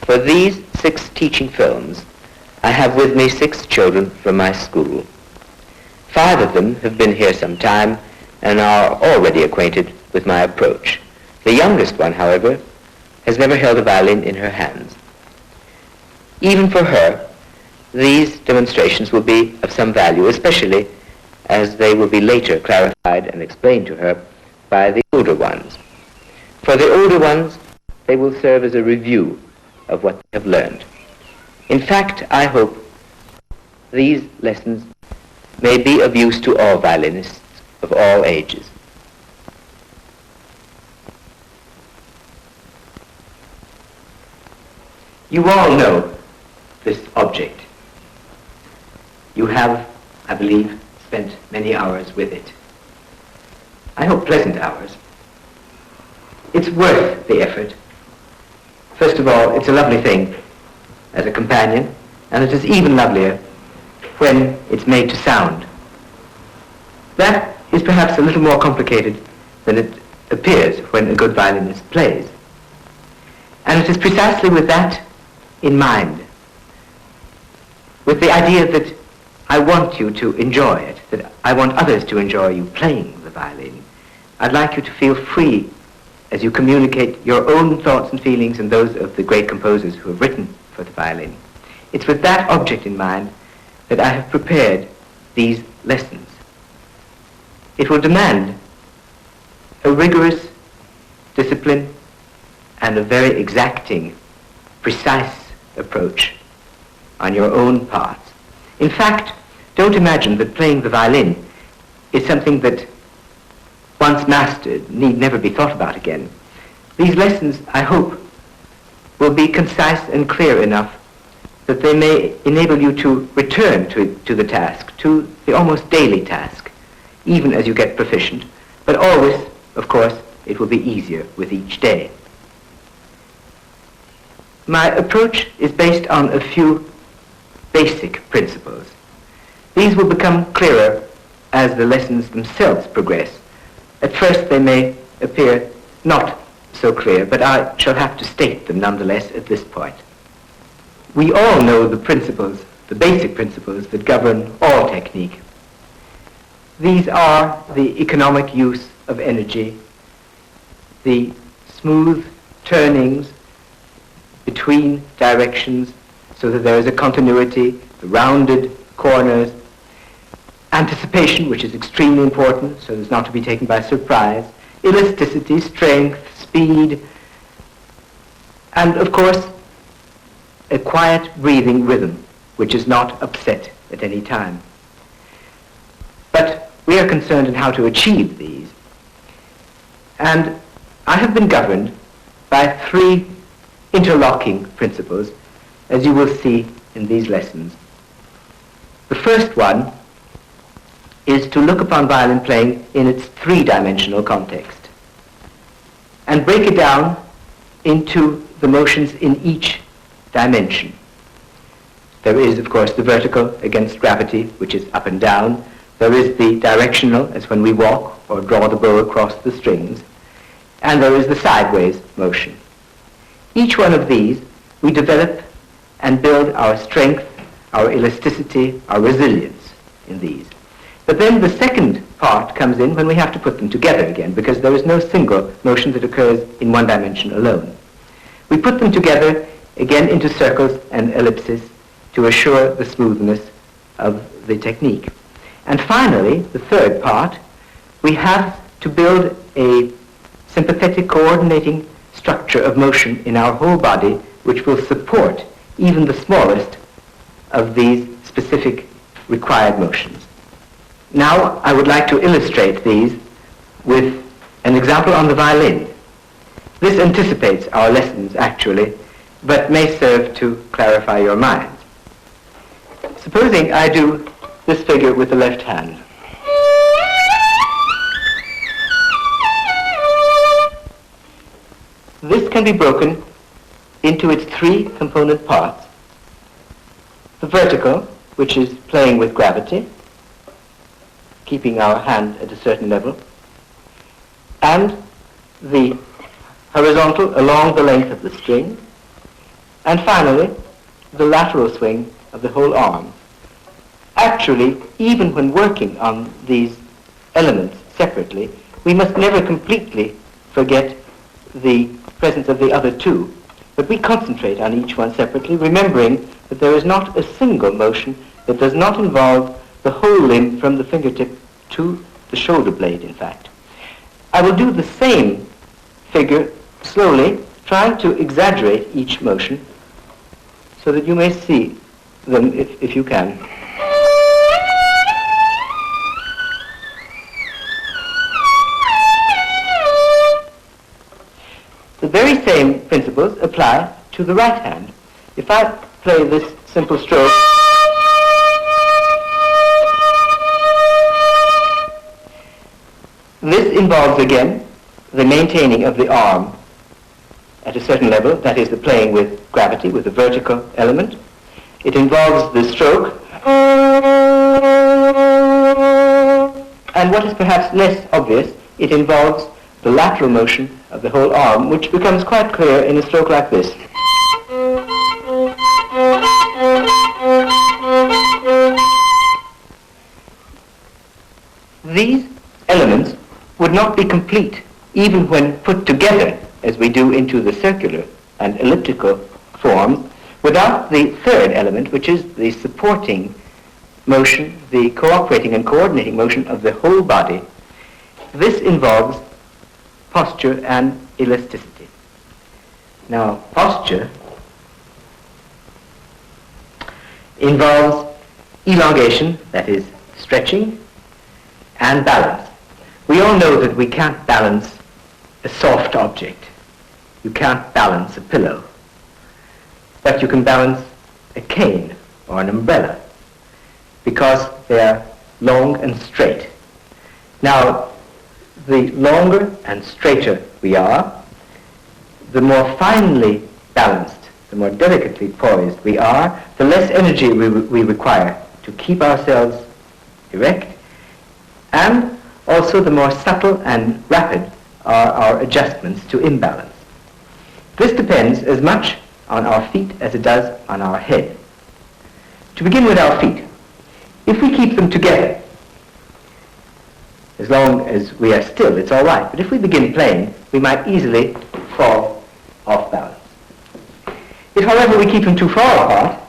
For these 6 teaching films, I have with me 6 children from my school. 5 of them have been here some time and are already acquainted with my approach. The youngest one, however, has never held a violin in her hands. Even for her, these demonstrations will be of some value, especially as they will be later clarified and explained to her by the older ones. For the older ones, they will serve as a review of what they have learned. In fact, I hope these lessons may be of use to all violinists of all ages. You all know this object. You have, I believe, spent many hours with it. I hope pleasant hours. It's worth the effort. First of all, it's a lovely thing as a companion, and it is even lovelier when it's made to sound. That is perhaps a little more complicated than it appears when a good violinist plays. And it is precisely with that in mind, with the idea that I want you to enjoy it, that I want others to enjoy you playing the violin. I'd like you to feel free as you communicate your own thoughts and feelings and those of the great composers who have written for the violin. It's with that object in mind that I have prepared these lessons. It will demand a rigorous discipline and a very exacting, precise approach on your own parts. In fact, don't imagine that playing the violin is something that, once mastered, need never be thought about again. These lessons, I hope, will be concise and clear enough that they may enable you to return to the task, to the almost daily task, even as you get proficient. But always, of course, it will be easier with each day. My approach is based on a few basic principles. These will become clearer as the lessons themselves progress. At first they may appear not so clear, but I shall have to state them nonetheless at this point. We all know the principles, the basic principles that govern all technique. These are the economic use of energy, the smooth turnings between directions so that there is a continuity, the rounded corners, anticipation, which is extremely important, so as not to be taken by surprise, elasticity, strength, speed, and of course, a quiet breathing rhythm, which is not upset at any time. But we are concerned in how to achieve these. And I have been governed by 3 interlocking principles, as you will see in these lessons. The first one is to look upon violin playing in its 3-dimensional context and break it down into the motions in each dimension. There is, of course, the vertical against gravity, which is up and down. There is the directional, as when we walk or draw the bow across the strings. And there is the sideways motion. Each one of these, we develop and build our strength, our elasticity, our resilience in these. But then the second part comes in when we have to put them together again, because there is no single motion that occurs in one dimension alone. We put them together again into circles and ellipses to assure the smoothness of the technique. And finally, the third part, we have to build a sympathetic coordinating structure of motion in our whole body which will support even the smallest of these specific required motions. Now I would like to illustrate these with an example on the violin. This anticipates our lessons actually, but may serve to clarify your minds. Supposing I do this figure with the left hand. This can be broken into its 3 component parts. The vertical, which is playing with gravity, keeping our hand at a certain level, and the horizontal along the length of the string, And finally, the lateral swing of the whole arm. Actually, even when working on these elements separately, we must never completely forget the presence of the other two, but we concentrate on each one separately, remembering that there is not a single motion that does not involve the whole limb from the fingertip to the shoulder blade, in fact. I will do the same figure slowly, trying to exaggerate each motion so that you may see them if you can. The very same principles apply to the right hand. If I play this simple stroke, this involves again the maintaining of the arm at a certain level, that is the playing with gravity, with the vertical element. It involves the stroke, and what is perhaps less obvious, it involves the lateral motion of the whole arm, which becomes quite clear in a stroke like this. These elements would not be complete even when put together as we do into the circular and elliptical forms without the third element, which is the supporting motion, the cooperating and coordinating motion of the whole body. This involves posture and elasticity. Now, posture involves elongation, that is stretching, and balance. We all know that we can't balance a soft object. You can't balance a pillow. But you can balance a cane or an umbrella because they are long and straight. Now, the longer and straighter we are, the more finely balanced, the more delicately poised we are, the less energy we require to keep ourselves erect, and also the more subtle and rapid are our adjustments to imbalance. This depends as much on our feet as it does on our head. To begin with our feet, if we keep them together, as long as we are still, it's all right. But if we begin playing, we might easily fall off balance. If, however, we keep them too far apart,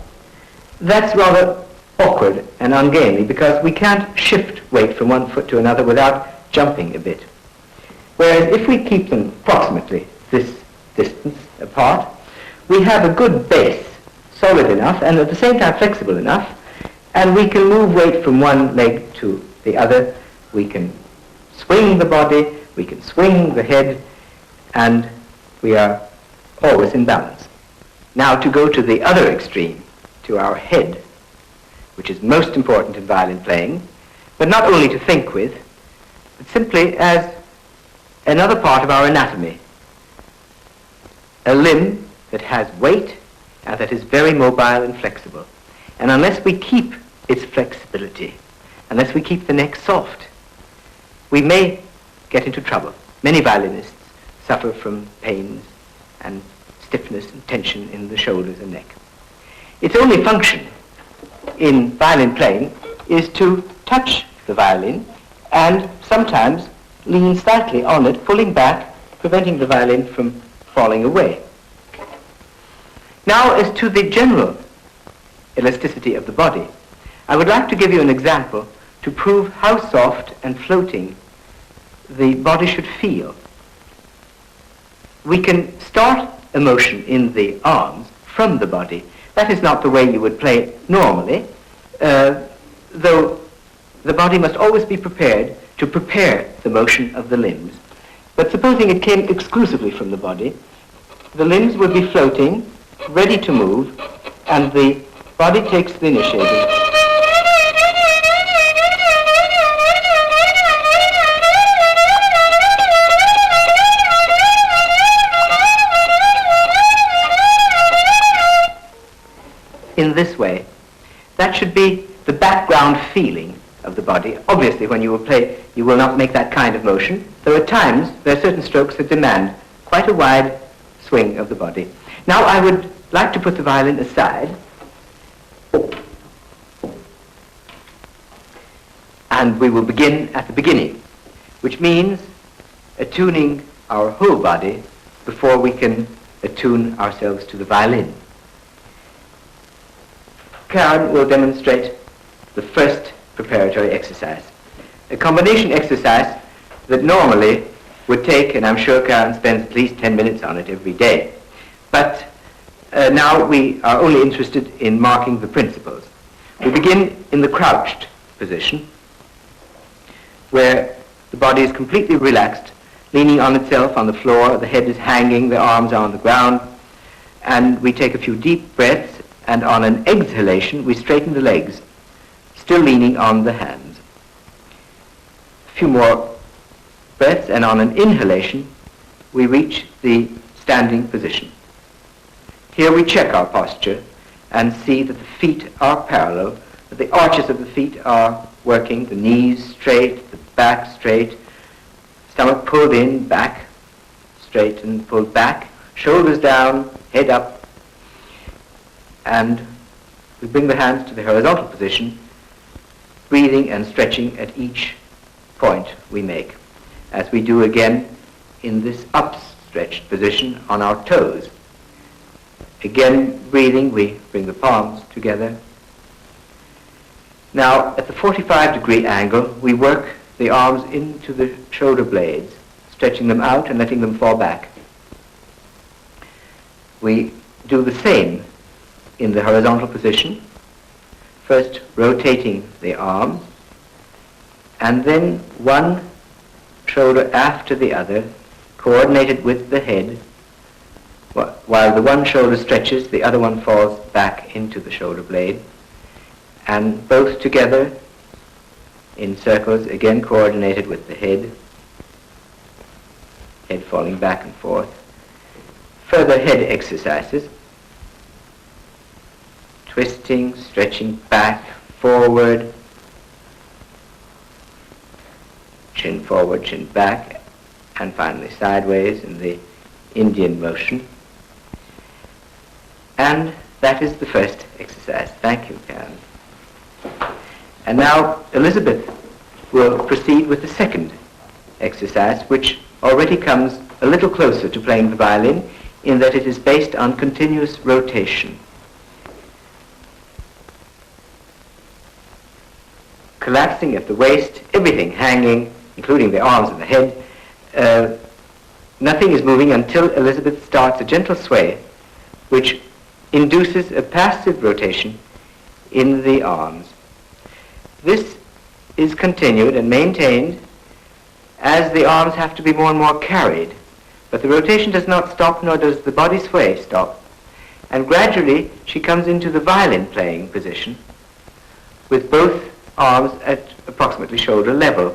that's rather awkward and ungainly because we can't shift weight from one foot to another without jumping a bit. Whereas if we keep them approximately this distance apart, we have a good base, solid enough, and at the same time flexible enough, and we can move weight from one leg to the other. We can swing the body, we can swing the head, and we are always in balance. Now to go to the other extreme, to our head, which is most important in violin playing, but not only to think with, but simply as another part of our anatomy, a limb that has weight and that is very mobile and flexible. And unless we keep its flexibility, unless we keep the neck soft, we may get into trouble. Many violinists suffer from pains and stiffness and tension in the shoulders and neck. Its only function in violin playing is to touch the violin and sometimes lean slightly on it, pulling back, preventing the violin from falling away. Now, as to the general elasticity of the body, I would like to give you an example to prove how soft and floating the body should feel. We can start a motion in the arms from the body. That is not the way you would play normally, though the body must always be prepared to prepare the motion of the limbs. But supposing it came exclusively from the body, the limbs would be floating, ready to move, and the body takes the initiative. In this way, that should be the background feeling of the body. Obviously, when you will play, you will not make that kind of motion. There are times, there are certain strokes that demand quite a wide swing of the body. Now I would like to put the violin aside and we will begin at the beginning, which means attuning our whole body before we can attune ourselves to the violin. Karen will demonstrate the first preparatory exercise, a combination exercise that normally would take, and I'm sure Karen spends at least 10 minutes on it every day. But now we are only interested in marking the principles. We begin in the crouched position, where the body is completely relaxed, leaning on itself on the floor, the head is hanging, the arms are on the ground, and we take a few deep breaths, and on an exhalation we straighten the legs, still leaning on the hands. A few more breaths, and on an inhalation we reach the standing position. Here we check our posture and see that the feet are parallel, that the arches of the feet are working, the knees straight, the back straight, stomach pulled in, back straight and pulled back, shoulders down, head up, and we bring the hands to the horizontal position, breathing and stretching at each point we make, as we do again in this upstretched position on our toes. Again, breathing, we bring the palms together. Now, at the 45-degree angle, we work the arms into the shoulder blades, stretching them out and letting them fall back. We do the same in the horizontal position, first rotating the arms, and then one shoulder after the other, coordinated with the head. While the one shoulder stretches, the other one falls back into the shoulder blade, and both together in circles, again coordinated with the head falling back and forth. Further head exercises, twisting, stretching back, forward, chin forward, chin back, and finally sideways in the Indian motion. And that is the first exercise. Thank you, Karen. And now Elizabeth will proceed with the second exercise, which already comes a little closer to playing the violin in that it is based on continuous rotation. Collapsing at the waist, everything hanging, including the arms and the head. Nothing is moving until Elizabeth starts a gentle sway, which induces a passive rotation in the arms. This is continued and maintained as the arms have to be more and more carried, but the rotation does not stop, nor does the body sway stop. And gradually she comes into the violin playing position with both arms at approximately shoulder level.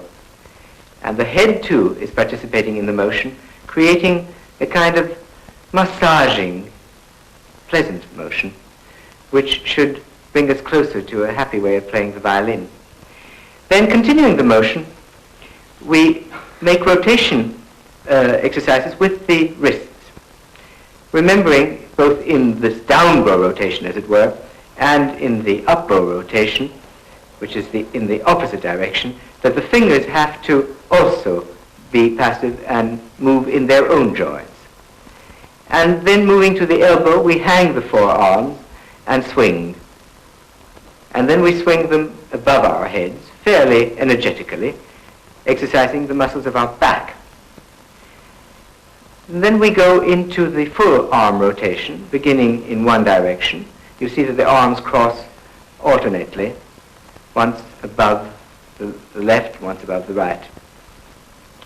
And the head too is participating in the motion, creating a kind of massaging, pleasant motion, which should bring us closer to a happy way of playing the violin. Then, continuing the motion, we make rotation exercises with the wrists, remembering both in this down bow rotation, as it were, and in the up bow rotation, which is in the opposite direction, that the fingers have to also be passive and move in their own joints. And then moving to the elbow, we hang the forearms and swing. And then we swing them above our heads, fairly energetically, exercising the muscles of our back. And then we go into the full arm rotation, beginning in one direction. You see that the arms cross alternately, once above the left, once above the right.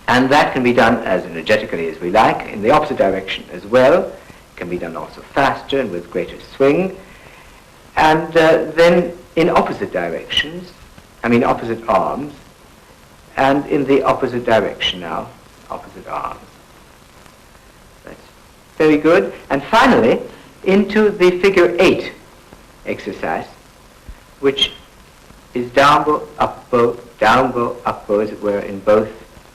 And that can be done as energetically as we like, in the opposite direction as well. It can be done also faster and with greater swing. And then in opposite directions, opposite arms, and in the opposite direction now, opposite arms. That's very good. And finally, into the figure 8 exercise, which is down bow, up bow, as it were, in both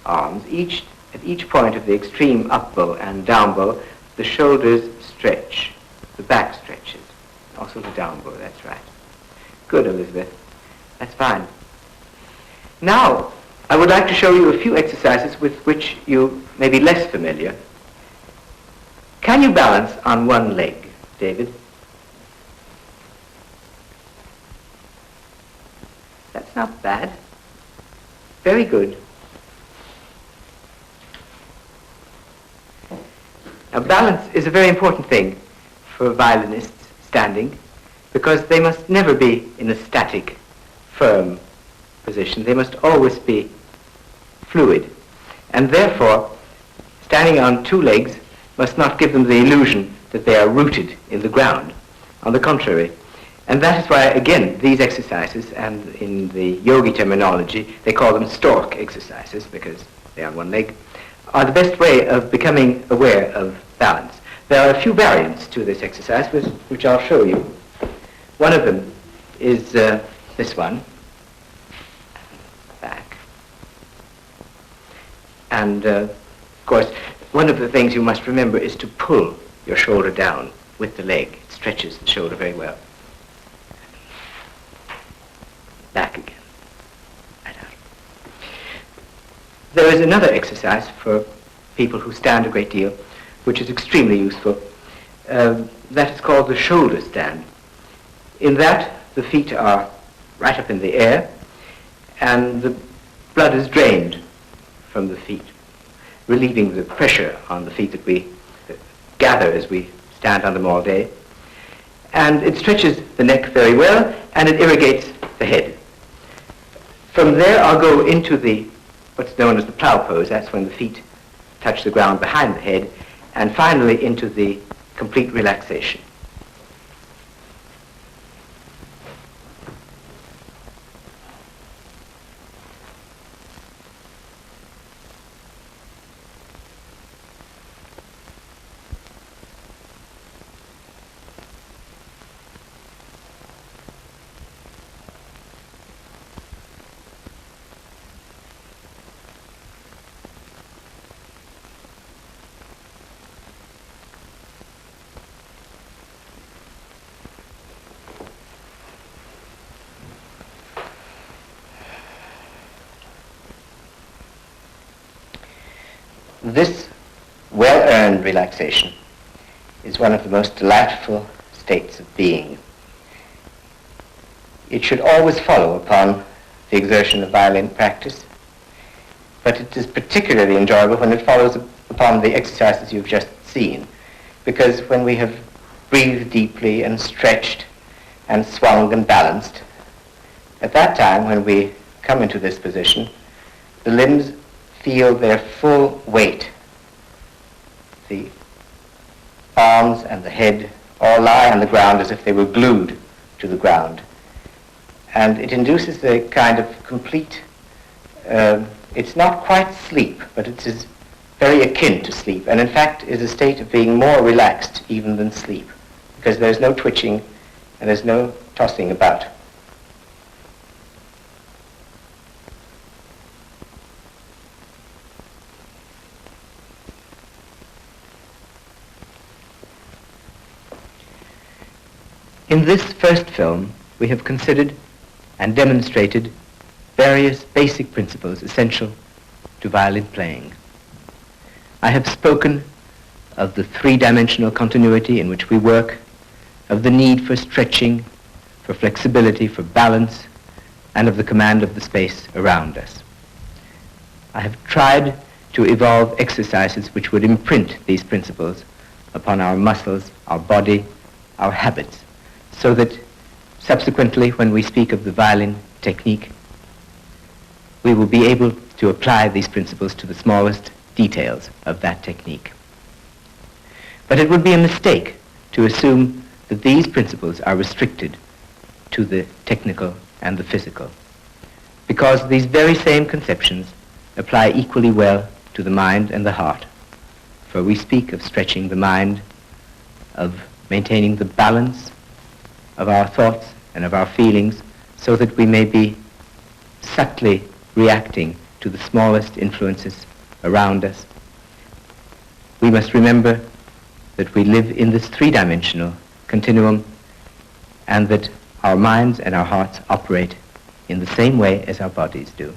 arms. At each point of the extreme up bow and down bow, the shoulders stretch the back stretches. Also the down bow, that's right. Good, Elizabeth. That's fine. Now, I would like to show you a few exercises with which you may be less familiar. Can you balance on one leg, David? That's not bad. Very good. Now, balance is a very important thing for violinists standing, because they must never be in a static, firm position. They must always be fluid. And therefore, standing on two legs must not give them the illusion that they are rooted in the ground. On the contrary. And that is why, again, these exercises, and in the yogi terminology, they call them stork exercises, because they're on one leg, are the best way of becoming aware of balance. There are a few variants to this exercise, which I'll show you. One of them is this one. Back. And, of course, one of the things you must remember is to pull your shoulder down with the leg. It stretches the shoulder very well. Back again. Right out. There is another exercise for people who stand a great deal, which is extremely useful. That is called the shoulder stand. In that, the feet are right up in the air, and the blood is drained from the feet, relieving the pressure on the feet that we gather as we stand on them all day. And it stretches the neck very well, and it irrigates the head. From there, I'll go into what's known as the plow pose. That's when the feet touch the ground behind the head, and finally into the complete relaxation. This well-earned relaxation is one of the most delightful states of being. It should always follow upon the exertion of violin practice, but it is particularly enjoyable when it follows upon the exercises you've just seen, because when we have breathed deeply and stretched and swung and balanced, at that time when we come into this position, the limbs feel their full weight. The arms and the head all lie on the ground as if they were glued to the ground. And it induces a kind of complete, it's not quite sleep, but it is very akin to sleep, and in fact is a state of being more relaxed even than sleep, because there's no twitching and there's no tossing about. In this first film, we have considered and demonstrated various basic principles essential to violin playing. I have spoken of the three-dimensional continuity in which we work, of the need for stretching, for flexibility, for balance, and of the command of the space around us. I have tried to evolve exercises which would imprint these principles upon our muscles, our body, our habits, so that subsequently, when we speak of the violin technique, we will be able to apply these principles to the smallest details of that technique. But it would be a mistake to assume that these principles are restricted to the technical and the physical, because these very same conceptions apply equally well to the mind and the heart. For we speak of stretching the mind, of maintaining the balance of our thoughts and of our feelings, so that we may be subtly reacting to the smallest influences around us. We must remember that we live in this three-dimensional continuum, and that our minds and our hearts operate in the same way as our bodies do.